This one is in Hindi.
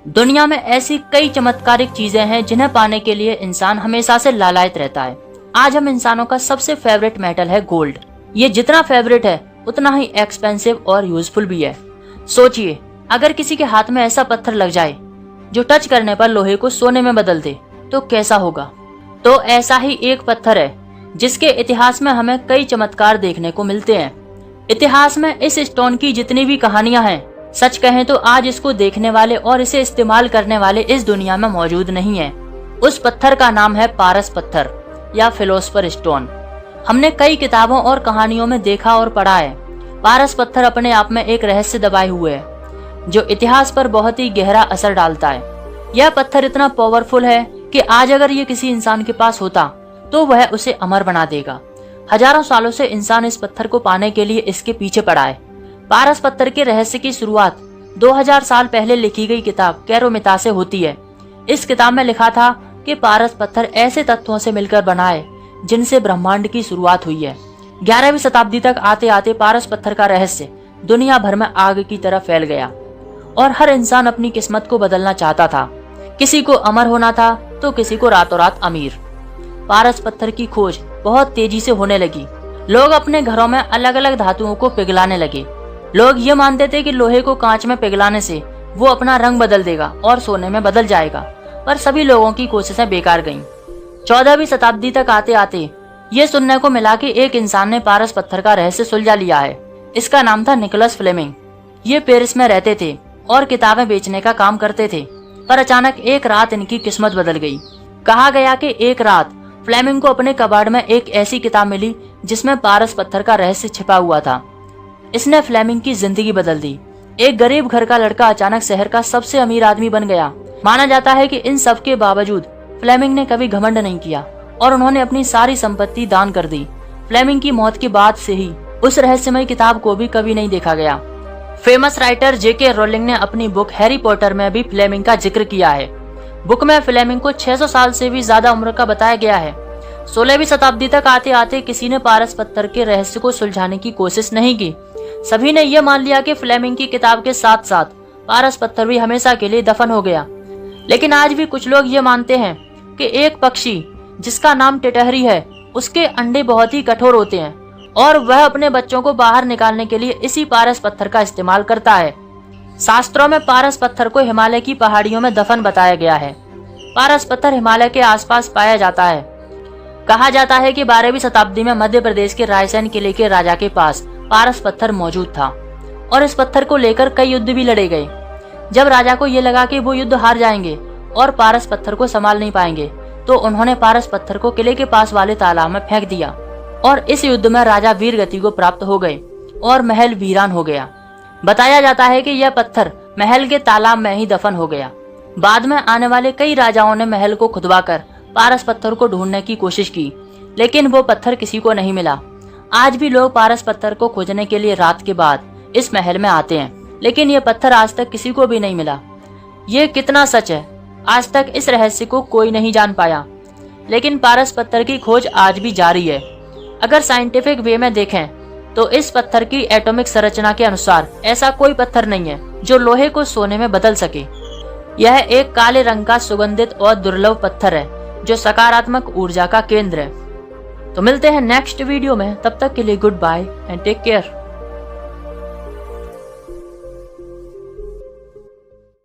दुनिया में ऐसी कई चमत्कारिक चीजें हैं जिन्हें पाने के लिए इंसान हमेशा से लालायित रहता है। आज हम इंसानों का सबसे फेवरेट मेटल है गोल्ड। ये जितना फेवरेट है उतना ही एक्सपेंसिव और यूजफुल भी है। सोचिए, अगर किसी के हाथ में ऐसा पत्थर लग जाए जो टच करने पर लोहे को सोने में बदल दे तो कैसा होगा। तो ऐसा ही एक पत्थर है जिसके इतिहास में हमें कई चमत्कार देखने को मिलते हैं। इतिहास में इस स्टोन की जितनी भी कहानियां हैं, सच कहें तो आज इसको देखने वाले और इसे इस्तेमाल करने वाले इस दुनिया में मौजूद नहीं है। उस पत्थर का नाम है पारस पत्थर या फिलोसफर स्टोन। हमने कई किताबों और कहानियों में देखा और पढ़ा है। पारस पत्थर अपने आप में एक रहस्य दबाए हुए है जो इतिहास पर बहुत ही गहरा असर डालता है। यह पत्थर इतना पावरफुल है कि आज अगर ये किसी इंसान के पास होता तो वह उसे अमर बना देगा। हजारों सालों से इंसान इस पत्थर को पाने के लिए इसके पीछे पड़ा है। पारस पत्थर के रहस्य की शुरुआत 2000 साल पहले लिखी गई किताब कैरोमिता से होती है। इस किताब में लिखा था कि पारस पत्थर ऐसे तत्वों से मिलकर बना है जिनसे ब्रह्मांड की शुरुआत हुई है। 11वीं शताब्दी तक आते आते पारस पत्थर का रहस्य दुनिया भर में आग की तरह फैल गया और हर इंसान अपनी किस्मत को बदलना चाहता था। किसी को अमर होना था तो किसी को रातों रात अमीर। पारस पत्थर की खोज बहुत तेजी से होने लगी। लोग अपने घरों में अलग अलग धातुओं को पिघलाने लगे। लोग ये मानते थे कि लोहे को कांच में पिघलाने से वो अपना रंग बदल देगा और सोने में बदल जाएगा, पर सभी लोगों की कोशिशें बेकार गईं। 14वीं शताब्दी तक आते आते ये सुनने को मिला कि एक इंसान ने पारस पत्थर का रहस्य सुलझा लिया है। इसका नाम था निकोलस फ्लेमिंग। ये पेरिस में रहते थे और किताबें बेचने का काम करते थे, पर अचानक एक रात इनकी किस्मत बदल गई। कहा गया कि एक रात फ्लेमिंग को अपने कबाड़ में एक ऐसी किताब मिली जिसमें पारस पत्थर का रहस्य छिपा हुआ था। इसने फ्लेमिंग की जिंदगी बदल दी। एक गरीब घर का लड़का अचानक शहर का सबसे अमीर आदमी बन गया। माना जाता है कि इन सब के बावजूद फ्लेमिंग ने कभी घमंड नहीं किया और उन्होंने अपनी सारी संपत्ति दान कर दी। फ्लेमिंग की मौत के बाद से ही उस रहस्यमय किताब को भी कभी नहीं देखा गया। फेमस राइटर जेके रोलिंग ने अपनी बुक हैरी पॉटर में भी फ्लेमिंग का जिक्र किया है। बुक में फ्लेमिंग को 600 साल से भी ज्यादा उम्र का बताया गया है। 16वीं शताब्दी तक आते आते किसी ने पारस पत्थर के रहस्य को सुलझाने की कोशिश नहीं की। सभी ने यह मान लिया कि फ्लेमिंग की किताब के साथ साथ पारस पत्थर भी हमेशा के लिए दफन हो गया। लेकिन आज भी कुछ लोग ये मानते हैं कि एक पक्षी जिसका नाम टिटहरी है, उसके अंडे बहुत ही कठोर होते हैं और वह अपने बच्चों को बाहर निकालने के लिए इसी पारस पत्थर का इस्तेमाल करता है। शास्त्रों में पारस पत्थर को हिमालय की पहाड़ियों में दफन बताया गया है। पारस पत्थर हिमालय के आसपास पाया जाता है। कहा जाता है कि 12वीं शताब्दी में मध्य प्रदेश के रायसेन किले के राजा के पास पारस पत्थर मौजूद था और इस पत्थर को लेकर कई युद्ध भी लड़े गए। जब राजा को यह लगा कि वो युद्ध हार जाएंगे और पारस पत्थर को संभाल नहीं पाएंगे, तो उन्होंने पारस पत्थर को किले के पास वाले तालाब में फेंक दिया और इस युद्ध में राजा वीर गति को प्राप्त हो गए और महल वीरान हो गया। बताया जाता है कि यह पत्थर महल के तालाब में ही दफन हो गया। बाद में आने वाले कई राजाओं ने महल को खुदवाकर पारस पत्थर को ढूंढने की कोशिश की, लेकिन वो पत्थर किसी को नहीं मिला। आज भी लोग पारस पत्थर को खोजने के लिए रात के बाद इस महल में आते हैं, लेकिन ये पत्थर आज तक किसी को भी नहीं मिला। ये कितना सच है, आज तक इस रहस्य को कोई नहीं जान पाया। लेकिन पारस पत्थर की खोज आज भी जारी है। अगर साइंटिफिक वे में देखें तो इस पत्थर की एटॉमिक संरचना के अनुसार ऐसा कोई पत्थर नहीं है जो लोहे को सोने में बदल सके। यह एक काले रंग का सुगंधित और दुर्लभ पत्थर है जो सकारात्मक ऊर्जा का केंद्र है। तो मिलते हैं नेक्स्ट वीडियो में, तब तक के लिए goodbye and take care.